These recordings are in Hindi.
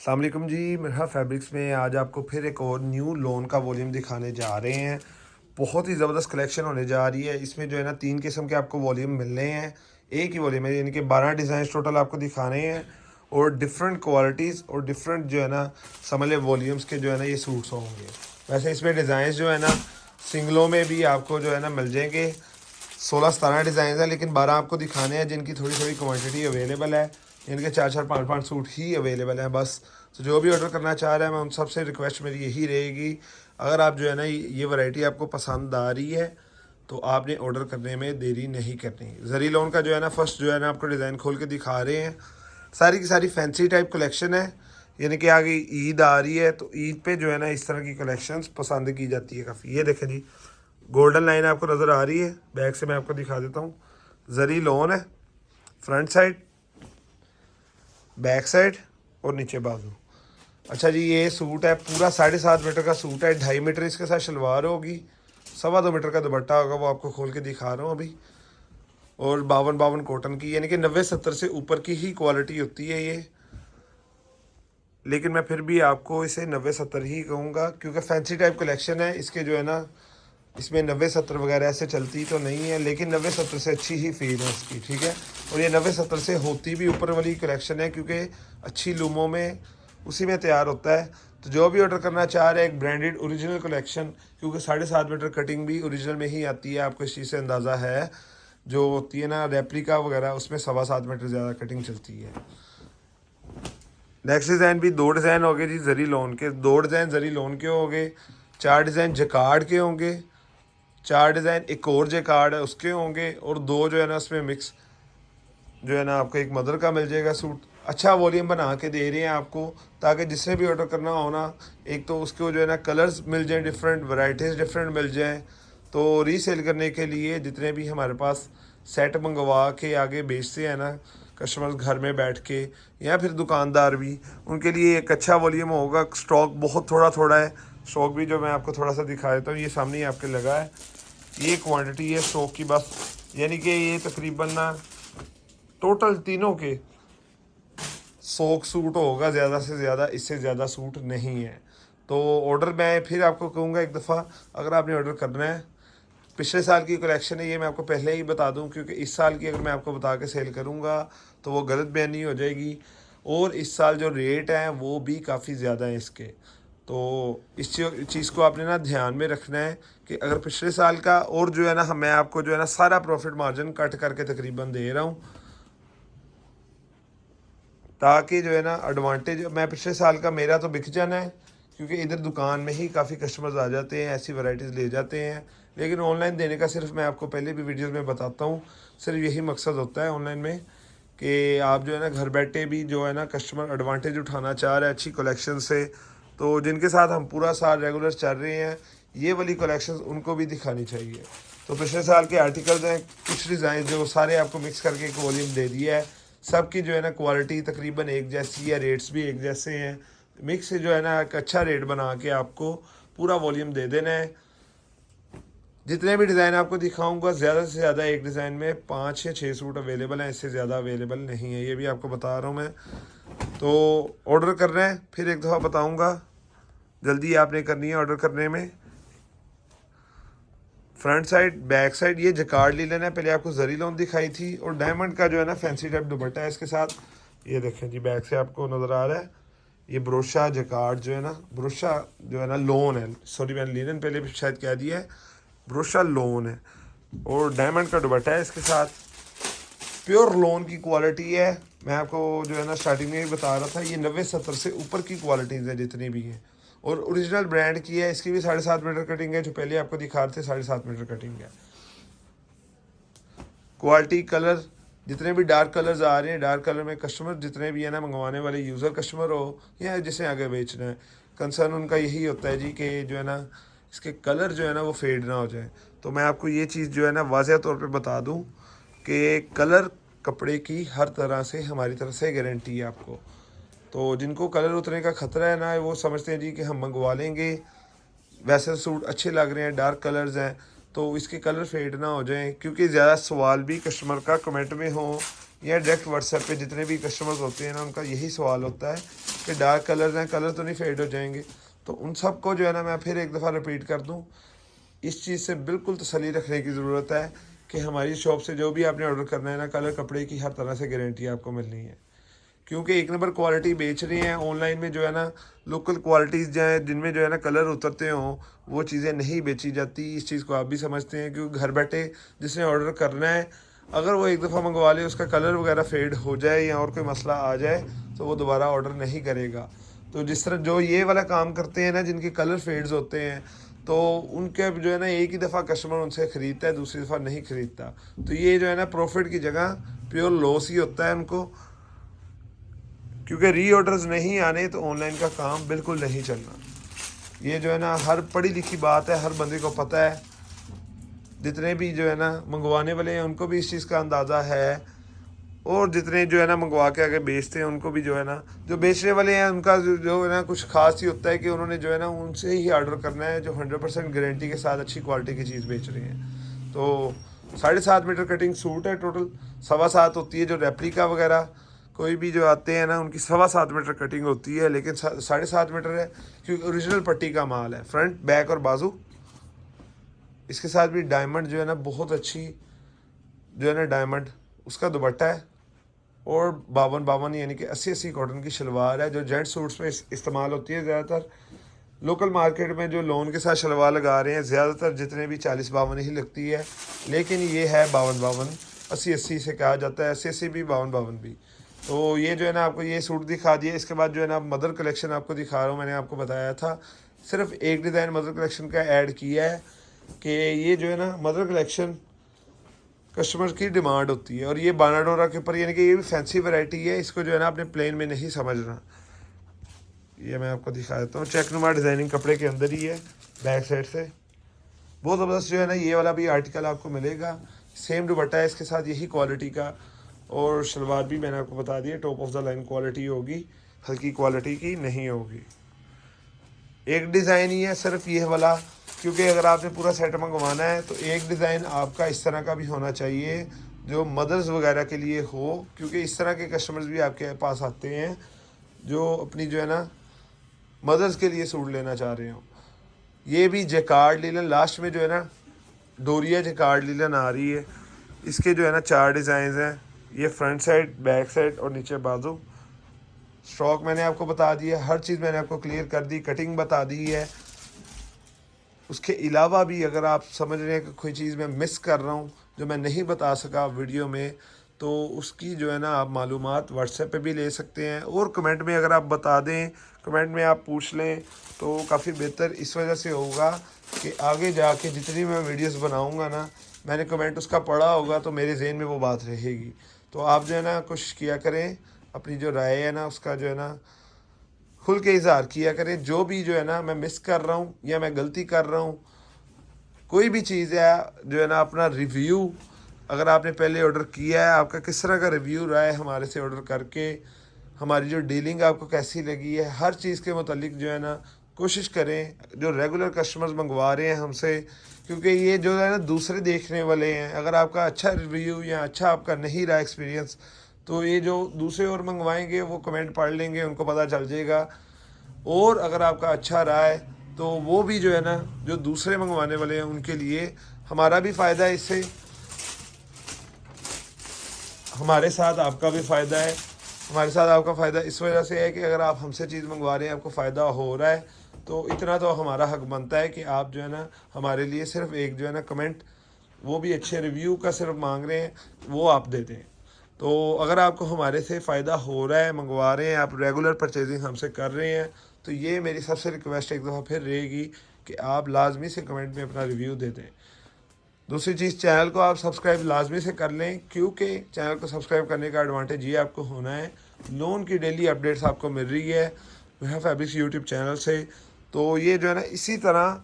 अस्सलाम वालेकुम जी, मिरहा फैब्रिक्स में आज आपको फिर एक और न्यू लोन का वॉल्यूम दिखाने जा रहे हैं। बहुत ही ज़बरदस्त कलेक्शन होने जा रही है। इसमें जो है ना 3 किस्म के आपको वॉल्यूम मिलने हैं। एक ही वॉल्यूम है, यानी कि 12 डिज़ाइन टोटल आपको दिखाने हैं और डिफरेंट क्वालिटीज़ और डिफरेंट जो है ना समझ लें वॉल्यूम्स के जो है ना ये सूट्स होंगे। वैसे इसमें डिज़ाइन जो है ना सिंगलों में भी आपको जो है ना मिल जाएंगे। 16-17 डिज़ाइन है, लेकिन 12 आपको दिखाने हैं जिनकी थोड़ी थोड़ी क्वांटिटी अवेलेबल है। इनके 4-4 5-5 सूट ही अवेलेबल हैं बस। तो जो भी ऑर्डर करना चाह रहे हैं, मैं उन सबसे रिक्वेस्ट मेरी यही रहेगी, अगर आप जो है ना ये वैरायटी आपको पसंद आ रही है तो आपने ऑर्डर करने में देरी नहीं करनी। जरी लोन का जो है ना फर्स्ट जो है ना आपको डिज़ाइन खोल के दिखा रहे हैं। सारी की सारी फैंसी टाइप कलेक्शन है, यानी कि आगे ईद आ रही है तो ईद पे जो है ना इस तरह की कलेक्शंस पसंद की जाती है काफ़ी। ये देखें जी, गोल्डन लाइन आपको नज़र आ रही है। बैक से मैं आपको दिखा देता हूँ। जरी लोन है, फ्रंट साइड, बैक साइड और नीचे बाजू। अच्छा जी, ये सूट है पूरा 7.5 मीटर का सूट है। 2.5 मीटर इसके साथ शलवार होगी, 2.25 मीटर का दुपट्टा होगा, वो आपको खोल के दिखा रहा हूँ अभी। और 52 कॉटन की, यानी कि 90-70 से ऊपर की ही क्वालिटी होती है ये, लेकिन मैं फिर भी आपको इसे 90-70 ही कहूँगा क्योंकि फैंसी टाइप कलेक्शन है। इसके जो है ना इसमें 90-70 वगैरह ऐसे चलती तो नहीं है, लेकिन 90-70 से अच्छी ही फील है इसकी, ठीक है। और ये 90-70 से होती भी ऊपर वाली कलेक्शन है क्योंकि अच्छी लूमों में उसी में तैयार होता है। तो जो भी ऑर्डर करना चाह रहे हैं एक ब्रांडेड ओरिजिनल कलेक्शन, क्योंकि 7.5 मीटर कटिंग भी ओरिजिनल में ही आती है, आपको इस चीज़ से अंदाज़ा है। जो होती है ना रेप्लिका वगैरह, उसमें 7.25 मीटर ज़्यादा कटिंग चलती है। नेक्स्ट डिज़ाइन भी 2 डिज़ाइन हो गए जी जरी लोन के। 2 डिज़ाइन जरी लोन के हो गए, 4 डिज़ाइन जकार्ड के होंगे, 4 डिज़ाइन एक और जकार्ड है उसके होंगे, और 2 जो है ना उसमें मिक्स जो है ना आपको एक मदर का मिल जाएगा सूट। अच्छा वॉल्यूम बना के दे रहे हैं आपको, ताकि जिससे भी ऑर्डर करना हो ना, एक तो उसको जो है ना कलर्स मिल जाएं, डिफरेंट वैराइटीज़ डिफरेंट मिल जाएं। तो रीसेल करने के लिए जितने भी हमारे पास सेट मंगवा के आगे बेचते हैं ना कस्टमर्स घर में बैठ के, या फिर दुकानदार भी, उनके लिए एक अच्छा वॉल्यूम होगा। स्टॉक बहुत थोड़ा थोड़ा है। स्टॉक भी जो मैं आपको थोड़ा सा दिखा देता हूँ, ये सामने ही आपके लगा है। ये क्वांटिटी है स्टॉक की बस, यानी कि ये तकरीबन ना टोटल तीनों के 100 सूट होगा ज़्यादा से ज़्यादा, इससे ज़्यादा सूट नहीं है। तो ऑर्डर मैं फिर आपको कहूँगा एक दफ़ा, अगर आपने ऑर्डर करना है, पिछले साल की कलेक्शन है ये, मैं आपको पहले ही बता दूं क्योंकि इस साल की अगर मैं आपको बता के सेल करूंगा तो वो गलत बयानी हो जाएगी। और इस साल जो रेट हैं वो भी काफ़ी ज़्यादा हैं इसके। तो इस चीज़ को आपने ना ध्यान में रखना है कि अगर पिछले साल का, और जो है ना मैं आपको जो है ना सारा प्रॉफिट मार्जिन कट करके तकरीबन दे रहा हूँ, ताकि जो है ना एडवांटेज, मैं पिछले साल का मेरा तो बिक जाना है क्योंकि इधर दुकान में ही काफ़ी कस्टमर्स आ जाते हैं, ऐसी वैराइटीज़ ले जाते हैं। लेकिन ऑनलाइन देने का सिर्फ मैं आपको पहले भी वीडियोस में बताता हूँ, सिर्फ यही मकसद होता है ऑनलाइन में कि आप जो है ना घर बैठे भी जो है ना कस्टमर एडवांटेज उठाना चाह रहे हैं अच्छी कलेक्शन से। तो जिनके साथ हम पूरा साल रेगुलर चल रहे हैं, ये वाली कलेक्शन उनको भी दिखानी चाहिए। तो पिछले साल के आर्टिकल्स हैं, कुछ डिज़ाइन जो सारे आपको मिक्स करके एक वॉल्यूम दे दिया है। सबकी जो है ना क्वालिटी तकरीबन एक जैसी है, रेट्स भी एक जैसे हैं। मिक्स से जो है ना एक अच्छा रेट बना के आपको पूरा वॉल्यूम दे देना है। जितने भी डिज़ाइन आपको दिखाऊंगा, ज़्यादा से ज़्यादा एक डिज़ाइन में 5 या 6 सूट अवेलेबल हैं, इससे ज़्यादा अवेलेबल नहीं है, ये भी आपको बता रहा हूँ मैं। तो ऑर्डर कर रहे हैं, फिर एक दफ़ा बताऊँगा, जल्दी आपने करनी है ऑर्डर करने में। फ्रंट साइड बैक साइड ये जकार्ड ले लेना है। पहले आपको जरी लोन दिखाई थी, और डायमंड का जो है ना फैंसी टाइप दुपट्टा है इसके साथ। ये देखें जी, बैक से आपको नज़र आ रहा है, ये ब्रोशा जकार्ड जो है ना, ब्रोशा जो है ना लोन है, सॉरी मैंने लिनन पहले भी शायद कह दिया है, ब्रोशा लोन है। और डायमंड का दुपट्टा है इसके साथ, प्योर लोन की क्वालिटी है। मैं आपको जो है ना स्टार्टिंग में ही बता रहा था, ये 90-70 से ऊपर की क्वालिटीज़ हैं जितनी भी हैं, और ओरिजिनल ब्रांड की है। इसकी भी 7.5 मीटर कटिंग है, जो पहले आपको दिखा रहे थे 7.5 मीटर कटिंग है। क्वालिटी कलर जितने भी डार्क कलर्स आ रहे हैं, डार्क कलर में कस्टमर जितने भी है ना मंगवाने वाले यूज़र कस्टमर हो या जिसे आगे बेचना है, कंसर्न उनका यही होता है जी कि जो है ना इसके कलर जो है ना वो फेड ना हो जाए। तो मैं आपको ये चीज़ जो है ना वाज़ह तौर पे बता दूं कि कलर कपड़े की हर तरह से हमारी तरफ से गारंटी है आपको। तो जिनको कलर उतरने का ख़तरा है ना, वो समझते हैं जी कि हम मंगवा लेंगे, वैसे सूट अच्छे लग रहे हैं, डार्क कलर्स हैं, तो इसके कलर फेड ना हो जाएं, क्योंकि ज़्यादा सवाल भी कस्टमर का कमेंट में हो या डायरेक्ट व्हाट्सएप पे जितने भी कस्टमर्स होते हैं ना, उनका यही सवाल होता है कि डार्क कलर्स हैं, कलर तो नहीं फेड हो जाएंगे। तो उन सब को जो है ना मैं फिर एक दफ़ा रिपीट कर दूँ, इस चीज़ से बिल्कुल तसल्ली रखने की ज़रूरत है कि हमारी शॉप से जो भी आपने ऑर्डर करना है ना, कलर कपड़े की हर तरह से गारंटी आपको मिलनी है, क्योंकि एक नंबर क्वालिटी बेच रही हैं। ऑनलाइन में जो है ना लोकल क्वालिटीज़ जो है जिनमें जो है ना कलर उतरते हों, वो चीज़ें नहीं बेची जाती। इस चीज़ को आप भी समझते हैं, क्योंकि घर बैठे जिसने ऑर्डर करना है, अगर वो एक दफ़ा मंगवा ले, उसका कलर वगैरह फेड हो जाए या और कोई मसला आ जाए, तो वो दोबारा ऑर्डर नहीं करेगा। तो जिस तरह जो ये वाला काम करते हैं ना, जिनके कलर फेड्स होते हैं, तो उनके जो है ना एक ही दफ़ा कस्टमर उनसे ख़रीदता है, दूसरी दफ़ा नहीं ख़रीदता। तो ये जो है ना प्रॉफिट की जगह प्योर लॉस ही होता है उनको, क्योंकि री ऑर्डर्स नहीं आने तो ऑनलाइन का काम बिल्कुल नहीं चलना। ये जो है ना हर पढ़ी लिखी बात है, हर बंदे को पता है। जितने भी जो है ना मंगवाने वाले हैं उनको भी इस चीज़ का अंदाज़ा है, और जितने जो है ना मंगवा के आगे बेचते हैं उनको भी जो है ना, जो बेचने वाले हैं उनका जो है ना कुछ खास ही होता है कि उन्होंने जो है ना उनसे ही ऑर्डर करना है जो 100% गारंटी के साथ अच्छी क्वालिटी की चीज़ बेच रहे हैं। तो 7.5 मीटर कटिंग सूट है टोटल, 7.25 होती है। जो रेप्लिका वगैरह कोई भी जो आते हैं ना, उनकी 7.25 मीटर कटिंग होती है, लेकिन 7.5 मीटर है, क्योंकि ओरिजिनल पट्टी का माल है। फ्रंट, बैक और बाजू, इसके साथ भी डायमंड जो है ना बहुत अच्छी जो है ना डायमंड उसका दुपट्टा है, और 52 यानी कि 80 कॉटन की शलवार है, जो जेंट सूट्स में इस्तेमाल होती है ज़्यादातर। लोकल मार्केट में जो लोन के साथ शलवार लगा रहे हैं ज़्यादातर जितने भी 40-52 ही लगती है, लेकिन ये है 52, 80 से कहा जाता है, 80 भी, 52 भी। तो ये जो है ना आपको ये सूट दिखा दिए। इसके बाद जो है ना मदर कलेक्शन आपको दिखा रहा हूँ। मैंने आपको बताया था सिर्फ एक डिज़ाइन मदर कलेक्शन का ऐड किया है कि ये जो है ना मदर कलेक्शन कस्टमर की डिमांड होती है, और ये बानाडोरा के ऊपर, यानी कि ये भी फैंसी वैरायटी है। इसको जो है ना अपने प्लेन में नहीं समझना। ये मैं आपको दिखा देता हूँ, चेकनुमा डिज़ाइनिंग कपड़े के अंदर ही है, बैक साइड से बहुत ज़बरदस्त जो है ना ये वाला भी आर्टिकल आपको मिलेगा। सेम दुपट्टा है इसके साथ, यही क्वालिटी का, और शलवार भी मैंने आपको बता दिया top of the line quality होगी, हल्की क्वालिटी की नहीं होगी। एक डिज़ाइन ही है सिर्फ ये वाला, क्योंकि अगर आपने पूरा सेट मंगवाना है तो एक डिज़ाइन आपका इस तरह का भी होना चाहिए जो मदर्स वगैरह के लिए हो, क्योंकि इस तरह के कस्टमर्स भी आपके पास आते हैं जो अपनी जो है ना मदर्स के लिए सूट लेना चाह रहे हो। ये भी जैकार्ड लीलन, लास्ट में जो है ना डोरिया जैकार्ड लीलन आ रही है। इसके जो है ना 4 डिज़ाइन हैं, ये फ्रंट साइड, बैक साइड और नीचे बाजू। स्टॉक मैंने आपको बता दिया, हर चीज़ मैंने आपको क्लियर कर दी, कटिंग बता दी है। उसके अलावा भी अगर आप समझ रहे हैं कि कोई चीज़ मैं मिस कर रहा हूँ जो मैं नहीं बता सका वीडियो में, तो उसकी जो है ना आप मालूमात व्हाट्सएप पे भी ले सकते हैं, और कमेंट में अगर आप बता दें, कमेंट में आप पूछ लें, तो काफ़ी बेहतर इस वजह से होगा कि आगे जाके जितनी मैं वीडियोस बनाऊंगा ना, मैंने कमेंट उसका पढ़ा होगा तो मेरे जहन में वो बात रहेगी। तो आप जो है ना कोशिश किया करें, अपनी जो राय है ना उसका जो है ना खुल के इजहार किया करें। जो भी जो है ना मैं मिस कर रहा हूँ या मैं गलती कर रहा हूँ, कोई भी चीज़ है जो है ना, अपना रिव्यू, अगर आपने पहले ऑर्डर किया है, आपका किस तरह का रिव्यू रहा है हमारे से ऑर्डर करके, हमारी जो डीलिंग आपको कैसी लगी है, हर चीज़ के मुतालिक जो है ना कोशिश करें। जो रेगुलर कस्टमर्स मंगवा रहे हैं हमसे, क्योंकि ये जो है ना दूसरे देखने वाले हैं, अगर आपका अच्छा रिव्यू या अच्छा आपका नहीं रहा एक्सपीरियंस, तो ये जो दूसरे और मंगवाएंगे वो कमेंट पढ़ लेंगे, उनको पता चल जाएगा। और अगर आपका अच्छा रहा है तो वो भी जो है ना जो दूसरे मंगवाने वाले हैं उनके लिए हमारा भी फ़ायदा है, इससे हमारे साथ आपका भी फ़ायदा है। हमारे साथ आपका फ़ायदा इस वजह से है कि अगर आप हमसे चीज़ मंगवा रहे हैं, आपको फ़ायदा हो रहा है, तो इतना तो हमारा हक बनता है कि आप जो है ना हमारे लिए सिर्फ एक जो है ना कमेंट, वो भी अच्छे रिव्यू का सिर्फ मांग रहे हैं, वो आप दे दें। तो अगर आपको हमारे से फ़ायदा हो रहा है, मंगवा रहे हैं, आप रेगुलर परचेजिंग हमसे कर रहे हैं, तो ये मेरी सबसे रिक्वेस्ट एक दफ़ा फिर रहेगी कि आप लाजमी से कमेंट में अपना रिव्यू दे दें। दूसरी चीज़, चैनल को आप सब्सक्राइब लाजमी से कर लें, क्योंकि चैनल को सब्सक्राइब करने का एडवांटेज ये आपको होना है, लोन की डेली अपडेट्स आपको मिल रही है वह फैब्रिक्स यूट्यूब चैनल से। तो ये जो है ना इसी तरह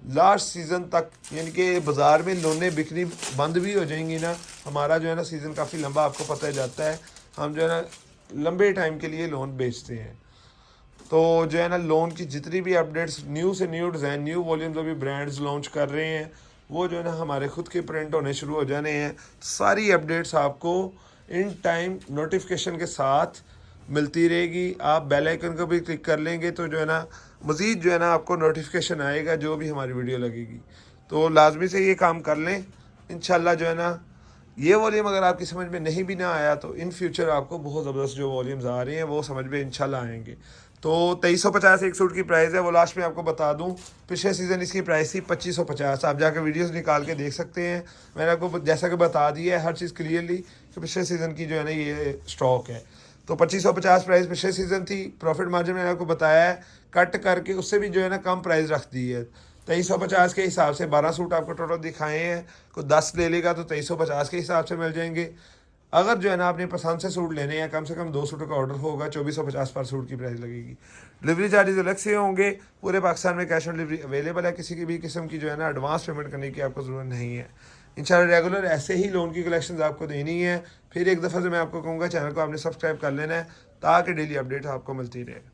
लास्ट सीज़न तक, यानी कि बाज़ार में लोनें बिकनी बंद भी हो जाएंगी ना, हमारा जो है ना सीज़न काफ़ी लंबा आपको पता ही जाता है, हम जो है ना लंबे टाइम के लिए लोन बेचते हैं। तो जो है ना लोन की जितनी भी अपडेट्स, न्यू से न्यू डिज़ाइन, न्यू वॉल्यूम्स अभी ब्रांड्स लॉन्च कर रहे हैं, वो जो है ना हमारे खुद के प्रिंट होने शुरू हो जाने हैं। सारी अपडेट्स आपको इन टाइम नोटिफिकेशन के साथ मिलती रहेगी। आप बेल आइकन को भी क्लिक कर लेंगे तो जो है ना मज़ीद जो है ना आपको नोटिफिकेशन आएगा जो भी हमारी वीडियो लगेगी। तो लाजमी से ये काम कर लें इंशाल्लाह। जो है ना ये वॉल्यूम अगर आपकी समझ में नहीं भी ना आया तो इन फ्यूचर आपको बहुत ज़बरदस्त जो वॉल्यूम्स आ रहे हैं वो समझ में इंशाल्लाह आएंगे। तो 2350 एक सूट की प्राइस है, वो लास्ट में आपको बता दूं। पिछले सीज़न इसकी प्राइस थी 2550। आप जाकर वीडियोस निकाल के देख सकते हैं। मैंने आपको जैसा कि बता दिया है हर चीज़ क्लियरली कि पिछले सीज़न की जो है ना ये स्टॉक है। तो 2550 प्राइस पिछले सीज़न थी। प्रॉफिट मार्जिन मैंने आपको बताया है, कट करके उससे भी जो है ना कम प्राइस रख दी है। 2350 के हिसाब से 12 सूट आपको टोटल दिखाए हैं। कोई 10 ले लेगा तो 2350 के हिसाब से मिल जाएंगे। अगर जो है ना अपनी पसंद से सूट लेने हैं, कम से कम 2 सूटों का ऑर्डर होगा, 2450 पर सूट की प्राइस लगेगी। डिलीवरी चार्जेस अलग से होंगे। पूरे पाकिस्तान में कैश ऑन डिलीवरी अवेलेबल है। किसी की भी किस्म की जो है ना एडवांस पेमेंट करने की आपको ज़रूरत नहीं है। इंशाल्लाह रेगुलर ऐसे ही लोन की कलेक्शंस आपको देनी है। फिर एक दफ़ा से मैं आपको कहूँगा चैनल को आपने सब्सक्राइब कर लेना है ताकि डेली अपडेट आपको मिलती रहे।